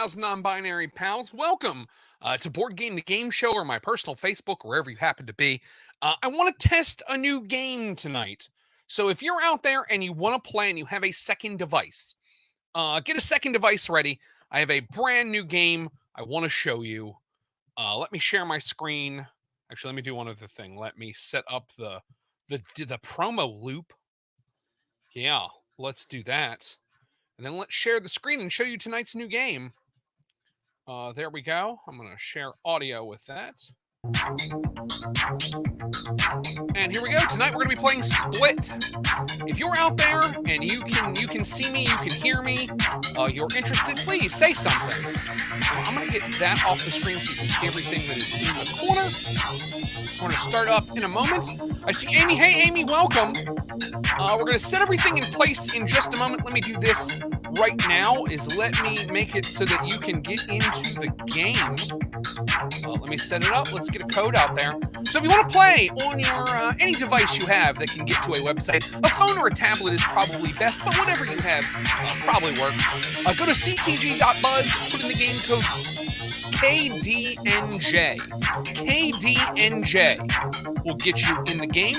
gals, non-binary pals. Welcome to Board Game the Game Show or my personal Facebook, wherever you happen to be. I want to test a new game tonight. So if you're out there and you want to play and you have a second device, get a second device ready. I have a brand new game I want to show you. Let me share my screen. Actually, let me do one other thing. Let me set up the promo loop. Yeah, let's do that. And then let's share the screen and show you tonight's new game. There we go. I'm going to share audio with that. And here we go. Tonight we're going to be playing Split. If you're out there and you can see me, you can hear me, you're interested, please say something. I'm going to get that off the screen so you can see everything that is in the corner. We're going to start up in a moment. I see Amy. Hey, Amy, welcome. We're going to set everything in place in just a moment. Let me do this right now. Let me make it so that you can get into the game. Let me set it up. Let's get a code out there. So if you want to play on your any device you have that can get to a website, a phone or a tablet is probably best, but whatever you have probably works. Go to ccg.buzz, put in the game code KDNJ. KDNJ will get you in the game.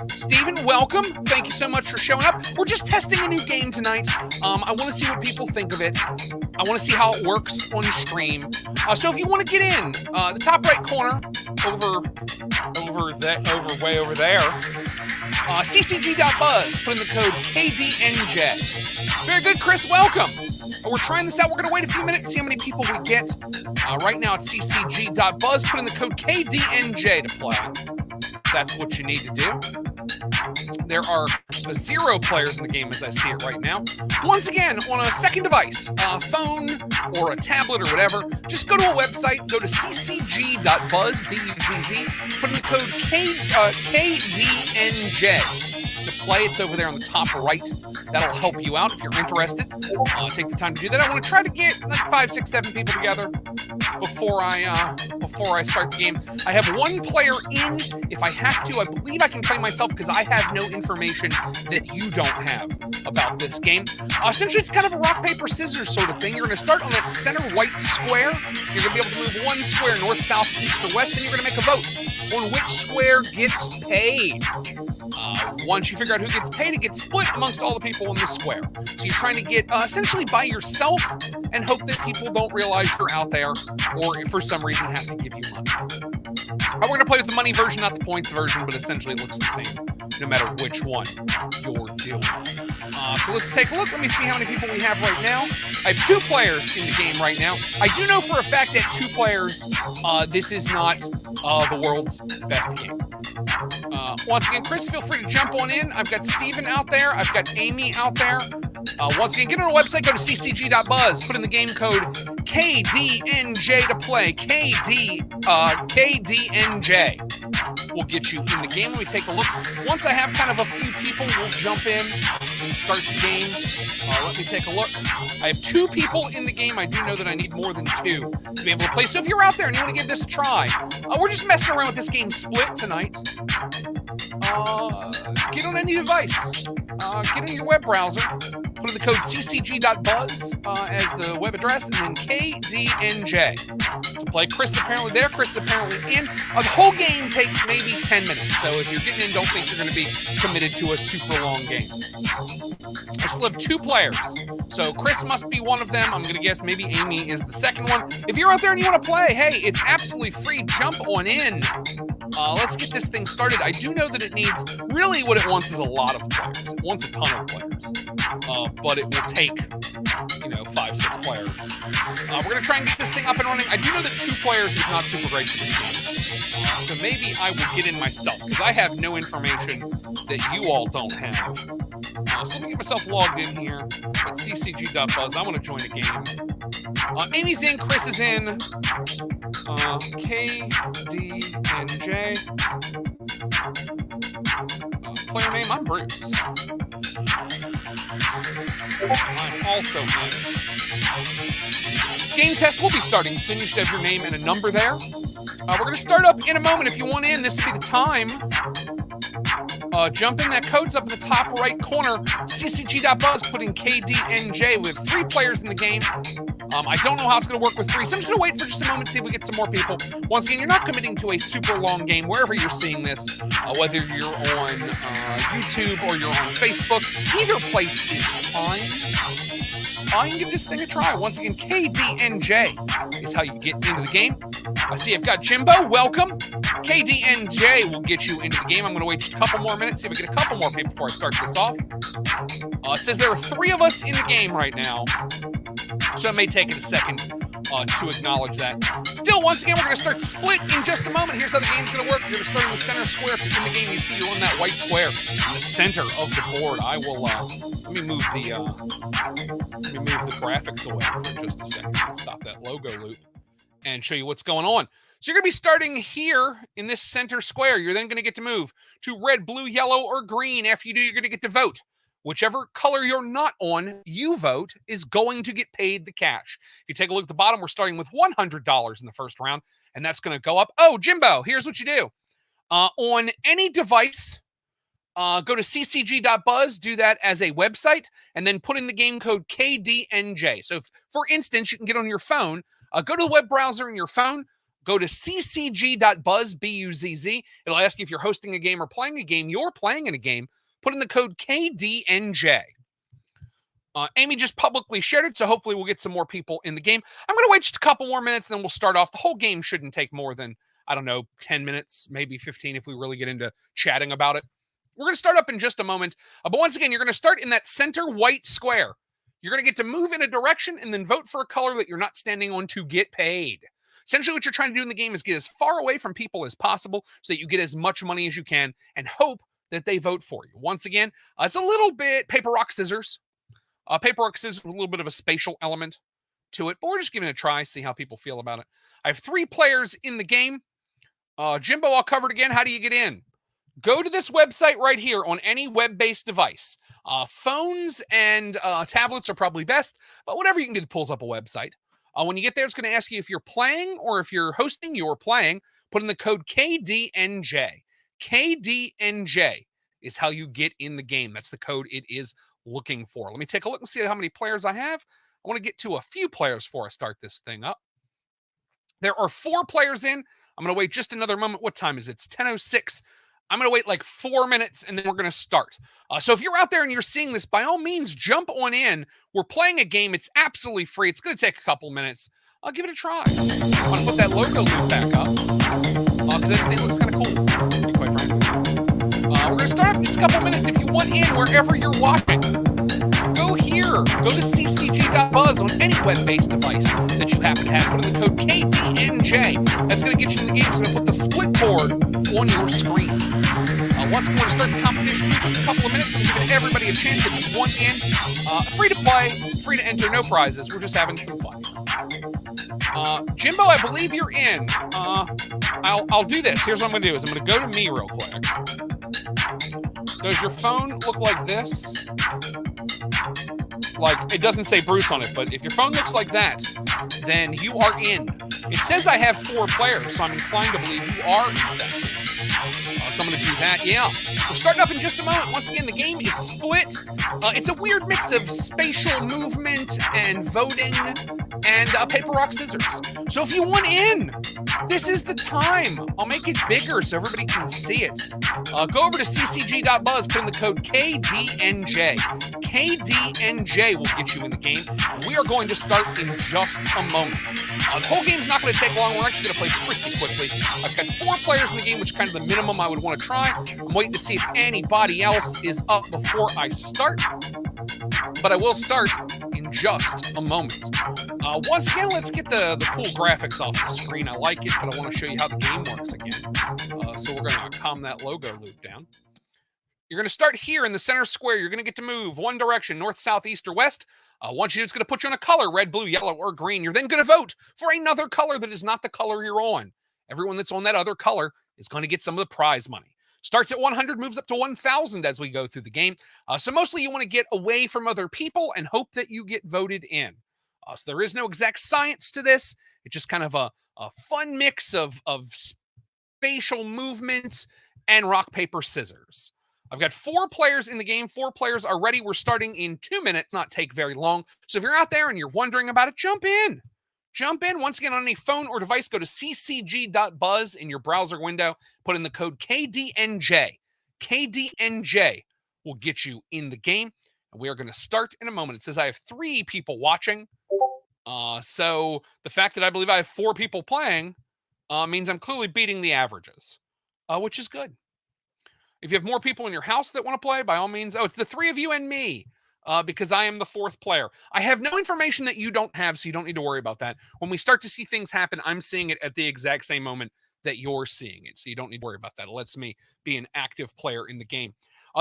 Steven, welcome. Thank you so much for showing up. We're just testing a new game tonight. I want to see what people think of it. I want to see how it works on stream. So if you want to get in, the top right corner, way over there, ccg.buzz, put in the code KDNJ. Very good, Chris, welcome. We're trying this out. We're going to wait a few minutes, see how many people we get. Right now it's ccg.buzz, put in the code KDNJ to play. That's what you need to do. There are 0 players in the game as I see it right now. Once again, on a second device, a phone or a tablet or whatever, just go to a website, go to ccg.buzz, B-U-Z-Z, put in the code KDNJ to play. It's over there on the top right. That'll help you out if you're interested. Take the time to do that. I want to try to get like 5, 6, 7 people together before I start the game. I have 1 player in. If I have to, I believe I can play myself because I have no information that you don't have about this game. Essentially, it's kind of a rock, paper, scissors sort of thing. You're going to start on that center white square. You're going to be able to move 1 square north, south, east, or west, and you're going to make a vote on which square gets paid. Once you figure out who gets paid, it gets split amongst all the people in the square. So you're trying to get essentially by yourself and hope that people don't realize you're out there or if for some reason have to give you money. We're going to play with the money version, not the points version, but essentially it looks the same no matter which one you're doing. So let's take a look. Let me see how many people we have right now. I have 2 players in the game right now. I do know for a fact that 2 players, this is not the world's best game. Once again, Chris, feel free to jump on in. I've got Steven out there. I've got Amy out there. Once again, get on our website, go to ccg.buzz, put in the game code KDNJ to play. KDNJ will get you in the game. Let me take a look. Once I have kind of a few people, we'll jump in and start the game. Let me take a look. I have 2 people in the game. I do know that I need more than 2 to be able to play. So if you're out there and you want to give this a try, we're just messing around with this game Split tonight. Get on any device. Get in your web browser. Put in the code ccg.buzz as the web address, and then KDNJ to play. Chris apparently there. Chris apparently in. The whole game takes maybe 10 minutes. So if you're getting in, don't think you're going to be committed to a super long game. I still have 2 players. So Chris must be one of them. I'm going to guess maybe Amy is the second one. If you're out there and you want to play, hey, it's absolutely free. Jump on in. Let's get this thing started. I do know that it needs, really what it wants is a lot of players. It wants a ton of players. But it will take, 5, 6 players. We're going to try and get this thing up and running. I do know that 2 players is not super great for this game. So maybe I will get in myself, because I have no information that you all don't have. So let me get myself logged in here at ccg.buzz. I want to join a game. Amy's in, Chris is in. KDNJ. Player name, I'm Bruce. I'm also in. Game test will be starting soon. You should have your name and a number there. We're going to start up in a moment. If you want in, this will be the time. Jump in. That code's up in the top right corner. ccg.buzz, put in KDNJ. We have 3 players in the game. I don't know how it's going to work with 3, so I'm just going to wait for just a moment, see if we get some more people. Once again, you're not committing to a super long game wherever you're seeing this, whether you're on YouTube or you're on Facebook. Either place is fine. You can give this thing a try. Once again, KDNJ is how you get into the game. I see I've got Jimbo. Welcome. KDNJ will get you into the game. I'm going to wait just a couple more minutes, see if we get a couple more people before I start this off. It says there are 3 of us in the game right now, so it may take it a second to acknowledge that. Still, once again, we're going to start split in just a moment. Here's how the game's going to work. You're going to start in the center square. If you're in the game, you see you're on that white square in the center of the board. I will let me move the graphics away for just a second. I'll stop that logo loop and show you what's going on. So you're going to be starting here in this center square. You're then going to get to move to red, blue, yellow, or green. After you do, you're going to get to vote. Whichever color you're not on, you vote, is going to get paid the cash. If you take a look at the bottom, we're starting with $100 in the first round, and that's going to go up. Oh, Jimbo, here's what you do. On any device, go to ccg.buzz, do that as a website, and then put in the game code KDNJ. So, for instance, you can get on your phone, go to the web browser in your phone, go to ccg.buzz, B-U-Z-Z. It'll ask you if you're hosting a game or playing a game. You're playing in a game. Put in the code KDNJ. Amy just publicly shared it, so hopefully we'll get some more people in the game. I'm going to wait just a couple more minutes, then we'll start off. The whole game shouldn't take more than, 10 minutes, maybe 15 if we really get into chatting about it. We're going to start up in just a moment. But once again, you're going to start in that center white square. You're going to get to move in a direction and then vote for a color that you're not standing on to get paid. Essentially, what you're trying to do in the game is get as far away from people as possible so that you get as much money as you can and hope that they vote for you. Once again, it's a little bit paper, rock, scissors. Paper, rock, scissors with a little bit of a spatial element to it, but we're just giving it a try, see how people feel about it. I have 3 players in the game. Jimbo, I'll cover it again. How do you get in? Go to this website right here on any web-based device. Phones and tablets are probably best, but whatever you can do that pulls up a website. When you get there, it's going to ask you if you're playing or if you're hosting, you're playing. Put in the code KDNJ. KDNJ is how you get in the game. That's the code it is looking for. Let me take a look and see how many players I have. I want to get to a few players before I start this thing up. There are 4 players in. I'm going to wait just another moment. What time is it? It's 10:06. I'm going to wait like 4 minutes, and then we're going to start. So if you're out there and you're seeing this, by all means, jump on in. We're playing a game. It's absolutely free. It's going to take a couple minutes. I'll give it a try. I'm going to put that logo loop back up because that thing looks kind of cool, to be quite frank. We're going to start up in just a couple minutes. If you want in wherever you're watching, go here. Go to ccg.buzz on any web-based device that you happen to have. Put in the code KDNJ. That's going to get you in the game. It's going to put the split board on your screen. Once we're going to start the competition in just a couple of minutes, I'm giving everybody a chance if you want in. Free to play, free to enter, no prizes. We're just having some fun. Jimbo, I believe you're in. I'll do this. Here's what I'm going to do. I'm going to go to me real quick. Does your phone look like this? Like, it doesn't say Bruce on it, but if your phone looks like that, then you are in. It says I have 4 players, so I'm inclined to believe you are in fact. So I'm going to do that. Yeah. We're starting up in just a moment. Once again, the game is split. It's a weird mix of spatial movement and voting and paper, rock, scissors. So if you want in, this is the time. I'll make it bigger so everybody can see it. Go over to ccg.buzz, put in the code KDNJ. KDNJ will get you in the game. We are going to start in just a moment. The whole game's not going to take long. We're actually going to play pretty quickly. I've got 4 players in the game, which is kind of the minimum I would want to try. I'm waiting to see if anybody else is up before I start. But I will start in just a moment. Once again, let's get the cool graphics off the screen. I like it, but I want to show you how the game works again. So we're going to calm that logo loop down. You're going to start here in the center square. You're going to get to move one direction, north, south, east, or west. Once you do, it's going to put you on a color, red, blue, yellow, or green. You're then going to vote for another color that is not the color you're on. Everyone that's on that other color is going to get some of the prize money. Starts at 100, moves up to 1,000 as we go through the game. So mostly you want to get away from other people and hope that you get voted in. So there is no exact science to this. It's just kind of a fun mix of spatial movement and rock, paper, scissors. I've got 4 players in the game. 4 players are ready. We're starting in 2 minutes. Not take very long. So if you're out there and you're wondering about it, jump in. Jump in. Once again, on any phone or device, go to ccg.buzz in your browser window. Put in the code KDNJ. KDNJ will get you in the game. And we are going to start in a moment. It says I have 3 people watching. So the fact that I believe I have 4 people playing means I'm clearly beating the averages, which is good. If you have more people in your house that want to play, by all means. Oh, it's the 3 of you and me, because I am the 4th player. I have no information that you don't have, so you don't need to worry about that. When we start to see things happen, I'm seeing it at the exact same moment that you're seeing it, so you don't need to worry about that. It lets me be an active player in the game.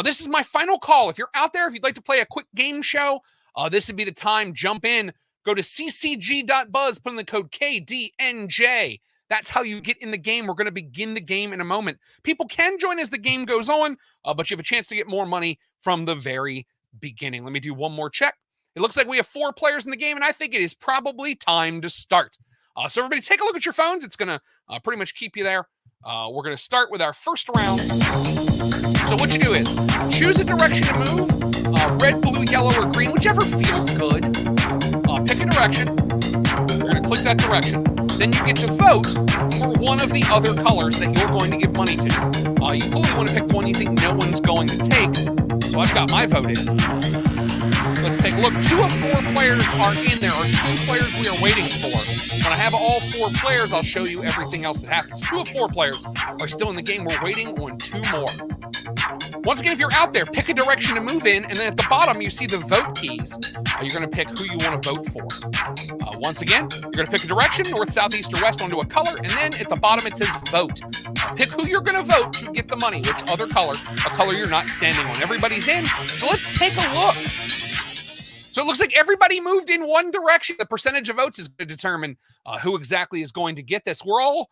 This is my final call. If you're out there, if you'd like to play a quick game show, this would be the time. Jump in. Go to ccg.buzz, put in the code KDNJ. That's how you get in the game. We're going to begin the game in a moment. People can join as the game goes on, but you have a chance to get more money from the very beginning. Let me do one more check. It looks like we have 4 players in the game, and I think it is probably time to start. So everybody take a look at your phones. It's going to pretty much keep you there. We're going to start with our first round. So what you do is choose a direction to move, red, blue, yellow, or green, whichever feels good. Pick a direction. You're going to click that direction. Then you get to vote for one of the other colors that you're going to give money to. You clearly want to pick the one you think no one's going to take. So I've got my vote in. Let's take a look. 2 of 4 players are in there, or 2 players we are waiting for. When I have all 4 players, I'll show you everything else that happens. 2 of 4 players are still in the game. We're waiting on 2 more. Once again, if you're out there, pick a direction to move in, and then at the bottom, you see the vote keys. You're going to pick who you want to vote for. Once again, you're going to pick a direction, north, south, east, or west, onto a color, and then at the bottom, it says vote. Pick who you're going to vote to get the money, which other color, a color you're not standing on. Everybody's in, so let's take a look. So it looks like everybody moved in one direction. The percentage of votes is going to determine who exactly is going to get this. We're all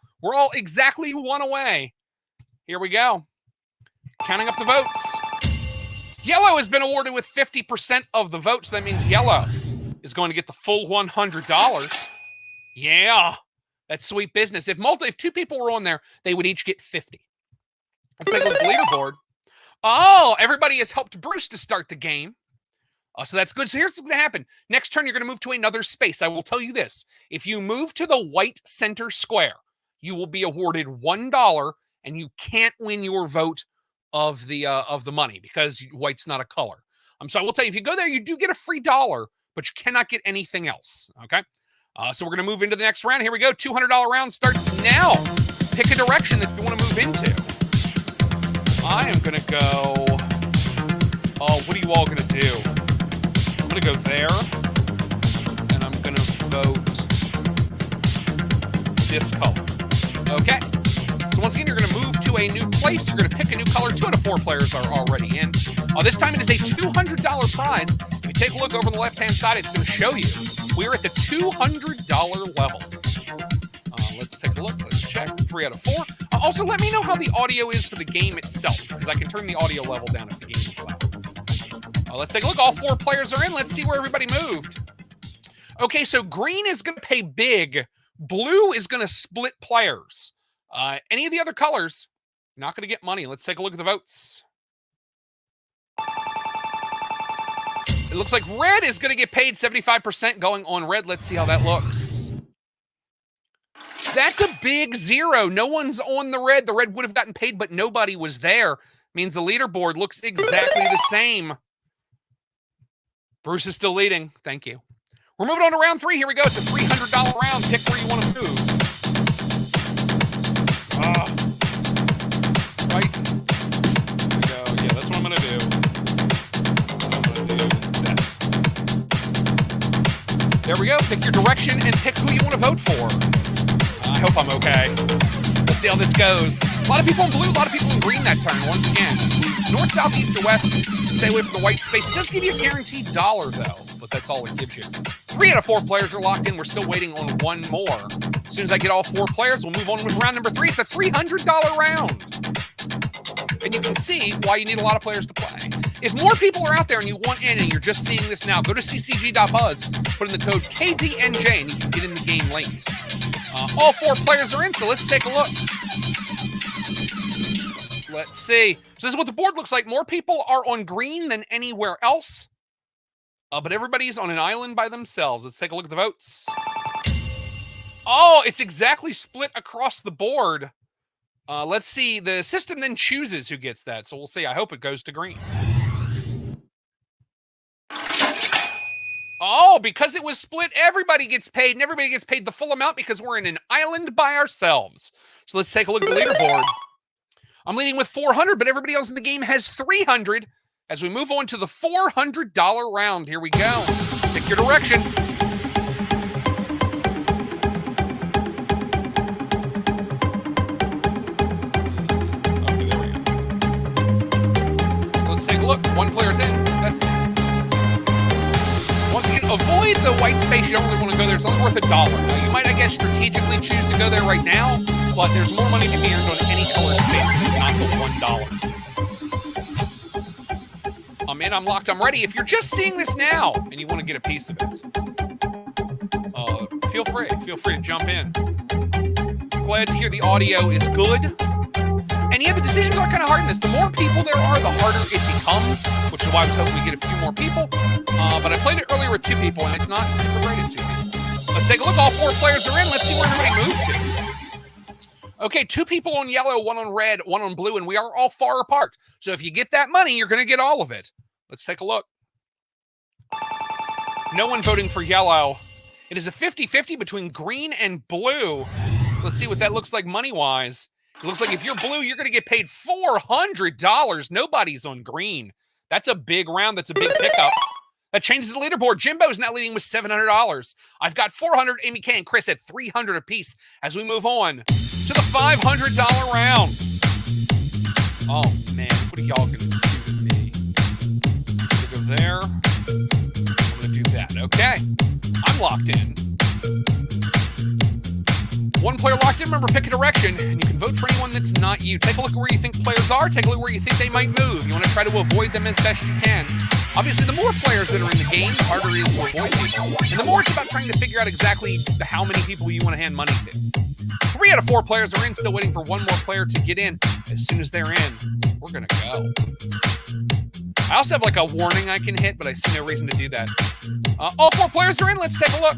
exactly 1 away. Here we go. Counting up the votes. Yellow has been awarded with 50% of the votes. That means yellow is going to get the full $100. Yeah, that's sweet business. If 2 people were on there, they would each get 50. Let's take a look at the leaderboard. Oh, everybody has helped Bruce to start the game. So that's good. So here's what's going to happen. Next turn, you're going to move to another space. I will tell you this. If you move to the white center square, you will be awarded $1, and you can't win your vote of the money because white's not a color. So I will tell you, if you go there, you do get a free $1, but you cannot get anything else. Okay. So we're going to move into the next round. Here we go. $200 round starts now. Pick a direction that you want to move into. I am going to go. Oh, what are you all going to do? I'm going to go there, and I'm going to vote this color. Okay. So once again, you're going to move to a new place. You're going to pick a new color. 2 out of 4 players are already in. This time it is a $200 prize. If you take a look over on the left-hand side, it's going to show you we're at the $200 level. Let's take a look. Let's check. 3 out of 4. Also, let me know how the audio is for the game itself, because I can turn the audio level down if the game is loud. Let's take a look. All 4 players are in. Let's see where everybody moved. Okay, so green is going to pay big. Blue is going to split players. Any of the other colors, not going to get money. Let's take a look at the votes. It looks like red is going to get paid 75% going on red. Let's see how that looks. That's a big 0. No one's on the red. The red would have gotten paid, but nobody was there. Means the leaderboard looks exactly the same. Bruce is still leading. Thank you. We're moving on to round 3. Here we go. It's a $300 round. Pick where you want to move. Right. Here we go. Yeah, that's what I'm going to do. There we go. Pick your direction and pick who you want to vote for. I hope I'm okay. Let's see how this goes. A lot of people in blue, a lot of people in green that turn. Once again, north, south, east, or west. Stay away from the white space. It does give you a guaranteed $1, though, but that's all it gives you. 3 out of 4 players are locked in. We're still waiting on 1 more. As soon as I get all 4 players, we'll move on with round number 3. It's a $300 round. And you can see why you need a lot of players to play. If more people are out there and you want in and you're just seeing this now, go to ccg.buzz, put in the code KDNJ, and you can get in the game late. All 4 players are in, so let's take a look. let's see. So this is what the board looks like. More people are on green than anywhere else. But everybody's on an island by themselves. Let's take a look at the votes. Oh, it's exactly split across the board. Let's see. The system then chooses who gets that. So we'll see. I hope it goes to green. Oh, because it was split, everybody gets paid, and everybody gets paid the full amount because we're in an island by ourselves. So let's take a look at the leaderboard. I'm leading with 400, but everybody else in the game has 300. As we move on to the $400 round, here we go. Pick your direction. Okay, there we go. So let's take a look. One player's in. That's once again, avoid the white space. You don't really want to go there. It's only worth $1. Now, you might, I guess, strategically choose to go there right now, but there's more money to be earned on any color space that is not the $1 space. I'm in, I'm locked, I'm ready. If you're just seeing this now and you want to get a piece of it, feel free to jump in. Glad to hear the audio is good. And yeah, the decisions are kind of hard in this. The more people there are, the harder it becomes, which is why I was hoping we get a few more people. But I played it earlier with 2 people, and it's not super great at 2 people. Let's take a look. All 4 players are in. Let's see where everybody moved to. Okay, 2 people on yellow, 1 on red, 1 on blue, and we are all far apart. So if you get that money, you're going to get all of it. Let's take a look. No one voting for yellow. It is a 50-50 between green and blue. So let's see what that looks like money-wise. It looks like if you're blue, you're going to get paid $400. Nobody's on green. That's a big round. That's a big pickup. That changes the leaderboard. Jimbo is now leading with $700. I've got $400. Amy K and Chris at $300 apiece as we move on to the $500 round. Oh, man. What are y'all going to do to me? I'm going to go there. I'm going to do that. Okay. I'm locked in. 1 player locked in. Remember, pick a direction, and you can vote for anyone that's not you. Take a look at where you think players are. Take a look where you think they might move. You want to try to avoid them as best you can. Obviously, the more players that are in the game, the harder it is to avoid people. And the more it's about trying to figure out exactly how many people you want to hand money to. 3 out of 4 players are in, still waiting for 1 more player to get in. As soon as they're in, we're going to go. I also have like a warning I can hit, but I see no reason to do that. All 4 players are in. Let's take a look.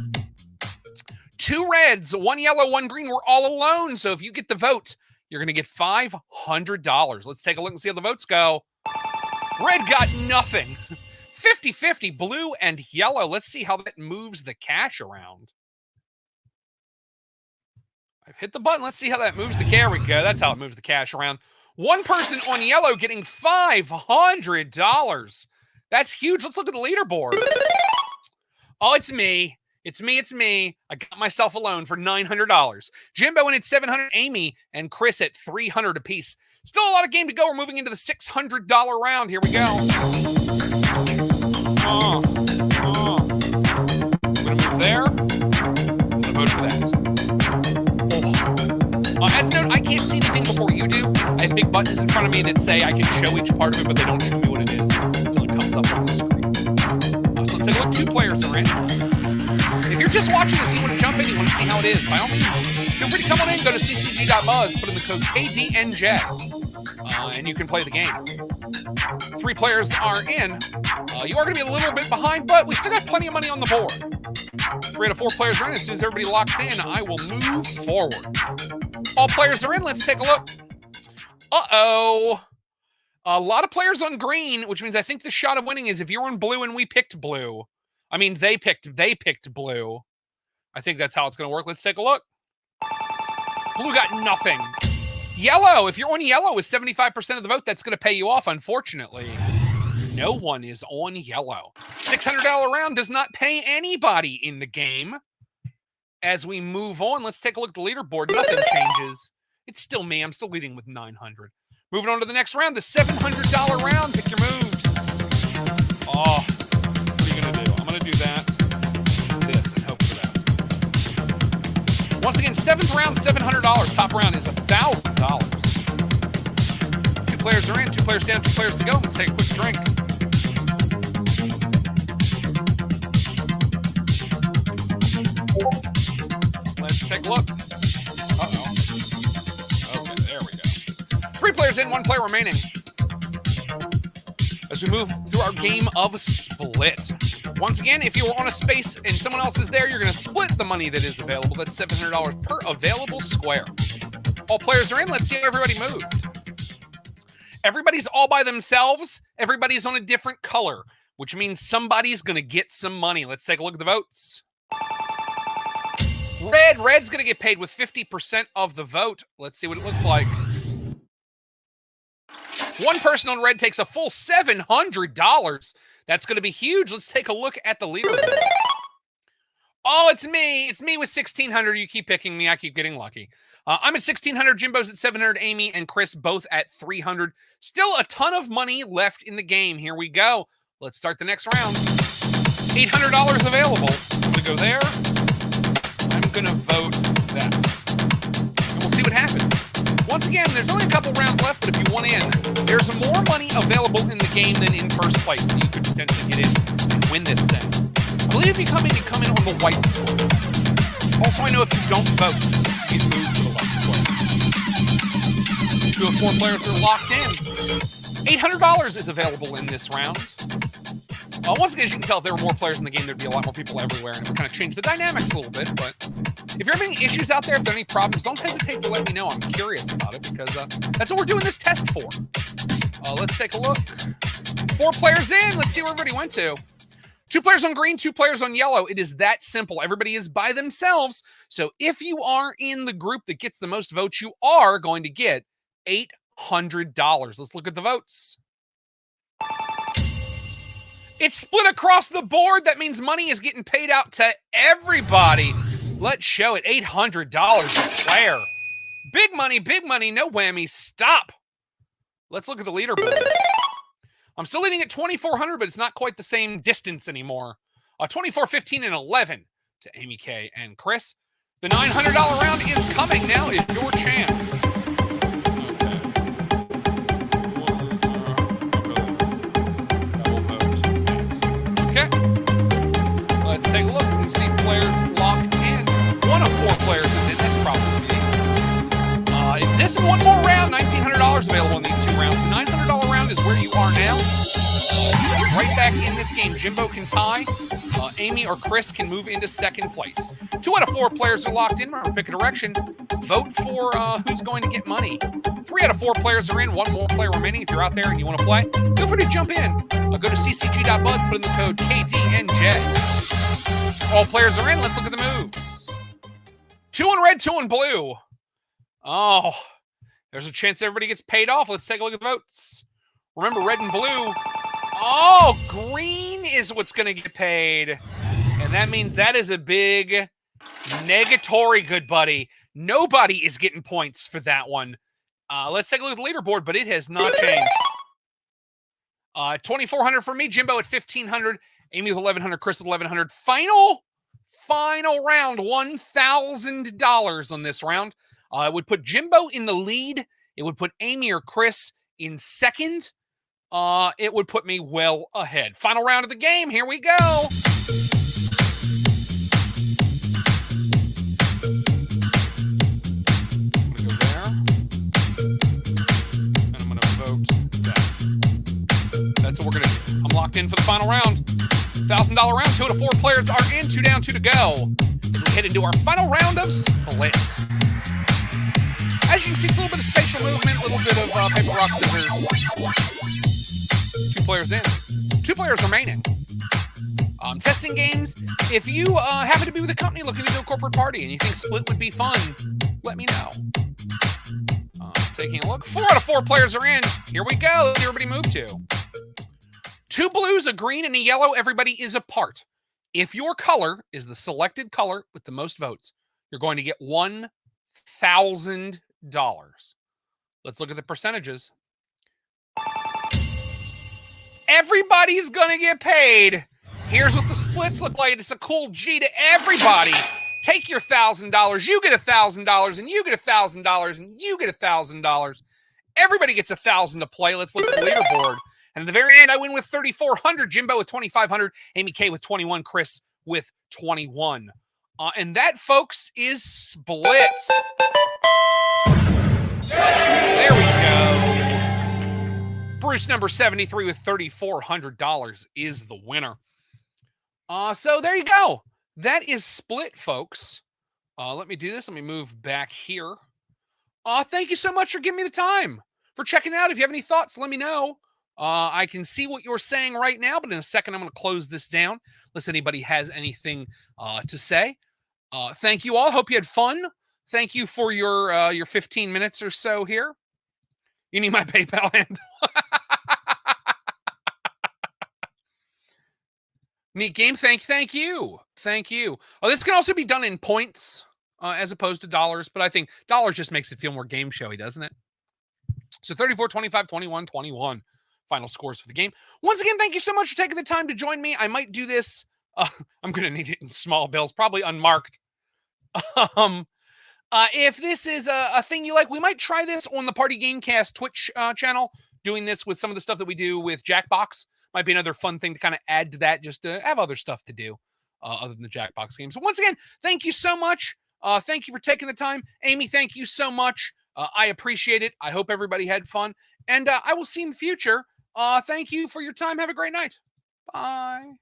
2 reds, 1 yellow, 1 green. We're all alone. So if you get the vote, you're going to get $500. Let's take a look and see how the votes go. Red got nothing. 50-50, blue and yellow. Let's see how that moves the cash around. I've hit the button. Let's see how that moves the cash. There we go. That's how it moves the cash around. 1 person on yellow getting $500. That's huge. Let's look at the leaderboard. Oh, it's me. It's me. I got myself alone for $900. Jimbo in at $700. Amy and Chris at $300 apiece. Still a lot of game to go. We're moving into the $600 round. Here we go. I'm going to move there. I'm going to vote for that. As a note, I can't see anything before you do. I have big buttons in front of me that say I can show each part of it, but they don't show me what it is until it comes up on the screen. So let's take a look. 2 players are in. If you're just watching this, you want to jump in, you want to see how it is, by all means, feel free to come on in, go to ccg.buzz, put in the code KDNJ, and you can play the game. 3 players are in. You are going to be a little bit behind, but we still got plenty of money on the board. 3 out of 4 players are in. As soon as everybody locks in, I will move forward. All players are in. Let's take a look. Uh-oh. A lot of players on green, which means I think the shot of winning is if you're on blue and we picked blue. I mean, they picked blue. I think that's how it's going to work. Let's take a look. Blue got nothing. Yellow, if you're on yellow with 75% of the vote, that's going to pay you off, unfortunately. No one is on yellow. $600 round does not pay anybody in the game. As we move on, let's take a look at the leaderboard. Nothing changes. It's still me. I'm still leading with 900. Moving on to the next round, the $700 round. Pick your moves. Oh, what are you going to do? I'm going to do that, this, and hope for that. Once again, 7th round, $700. Top round is $1,000. 2 players are in, 2 players down, 2 players to go. Let's take a quick drink. Let's take a look. Uh-oh. Okay, there we go. 3 players players in, 1 player remaining. As we move through our game of Split. Once again, if you are on a space and someone else is there, you're going to split the money that is available. That's $700 per available square. All players are in. Let's see how everybody moved. Everybody's all by themselves. Everybody's on a different color, which means somebody's going to get some money. Let's take a look at the votes. Red's going to get paid with 50% of the vote. Let's see what it looks like. One person on red takes a full $700. That's going to be huge. Let's take a look at the leaderboard. Oh, it's me. It's me with 1,600. You keep picking me. I keep getting lucky. I'm at 1,600. Jimbo's at 700. Amy and Chris both at 300. Still a ton of money left in the game. Here we go. Let's start the next round. $800 available. I'm going to go there. I'm going to vote that. And we'll see what happens. Once again, there's only a couple rounds left, but if you want in, there's more money available in the game than in first place. You could potentially get in and win this thing. I believe if you come in on the white square. Also, I know if you don't vote, you move to the white square. 2 of 4 players are locked in. $800 is available in this round. Once again, as you can tell, if there were more players in the game, there'd be a lot more people everywhere, and it would kind of change the dynamics a little bit. But if you're having issues out there, if there are any problems, don't hesitate to let me know. I'm curious about it because that's what we're doing this test for. Let's take a look. 4 players in. Let's see where everybody went to. 2 players on green, 2 players on yellow. It is that simple. Everybody is by themselves. So if you are in the group that gets the most votes, you are going to get $800. Let's look at the votes. It's split across the board. That means money is getting paid out to everybody. Let's show it. $800 a player. Big money, no whammies. Stop. Let's look at the leaderboard. I'm still leading at 2,400, but it's not quite the same distance anymore. 24, 15, and 11 to Amy K and Chris. The $900 round is coming. Now is your chance. Okay. Let's take a look and see players locked in. 1 of 4 players is in. That's probably me. Is this one more round? $1,900 available in these 2 rounds. The $900 round is where you are now. Get right back in this game. Jimbo can tie. Amy or Chris can move into second place. 2 out of 4 players are locked in. Remember, pick a direction. Vote for who's going to get money. 3 out of 4 players are in. 1 more player remaining. If you're out there and you want to play, feel free to jump in. Go to ccg.buzz, put in the code KDNJ. All players are in. Let's look at the moves. 2 on red, 2 on blue. Oh, there's a chance everybody gets paid off. Let's take a look at the votes. Remember, red and blue. Oh, green is what's going to get paid. And that means that is a big negatory, good buddy. Nobody is getting points for that one. Let's take a look at the leaderboard, but it has not changed. 2,400 for me, Jimbo at 1,500, Amy with 1,100, Chris with 1,100. Final round, $1,000 on this round. It would put Jimbo in the lead. It would put Amy or Chris in second. It would put me well ahead. Final round of the game. Here we go. That's what we're going to do. I'm locked in for the final round. $1,000 round. 2 out of 4 players are in. 2 down, 2 to go. As we head into our final round of Split. As you can see, a little bit of spatial movement, a little bit of paper, rock, scissors. 2 players in. 2 players remaining. Testing games. If you happen to be with a company looking to do a corporate party and you think Split would be fun, let me know. Taking a look. 4 out of 4 players are in. Here we go. Let's see everybody move to. 2 blues, a green, and a yellow. Everybody is apart. If your color is the selected color with the most votes, you're going to get $1,000. Let's look at the percentages. Everybody's going to get paid. Here's what the splits look like. It's a cool G to everybody. Take your $1,000. You get $1,000, and you get $1,000, and you get $1,000. Everybody gets $1,000 to play. Let's look at the leaderboard. And at the very end, I win with 3,400. Jimbo with 2,500. Amy K with 21. Chris with 21. And that, folks, is Split. There we go. Bruce number 73 with $3,400 is the winner. So there you go. That is split, folks. Let me do this. Let me move back here. Thank you so much for giving me the time, for checking it out. If you have any thoughts, let me know. I can see what you're saying right now, but in a second, I'm going to close this down unless anybody has anything to say. Thank you all. Hope you had fun. Thank you for your 15 minutes or so here. You need my PayPal handle. Neat game. Thank you. Oh, this can also be done in points as opposed to dollars, but I think dollars just makes it feel more game showy, doesn't it? So 34, 25, 21, 21. Final scores for the game. Once again, thank you so much for taking the time to join me. I might do this. I'm going to need it in small bills, probably unmarked. If this is a thing you like, we might try this on the Party Gamecast Twitch channel, doing this with some of the stuff that we do with Jackbox. Might be another fun thing to kind of add to that, just to have other stuff to do other than the Jackbox game. So once again, thank you so much. Thank you for taking the time. Amy, thank you so much. I appreciate it. I hope everybody had fun. And I will see you in the future. Thank you for your time. Have a great night. Bye.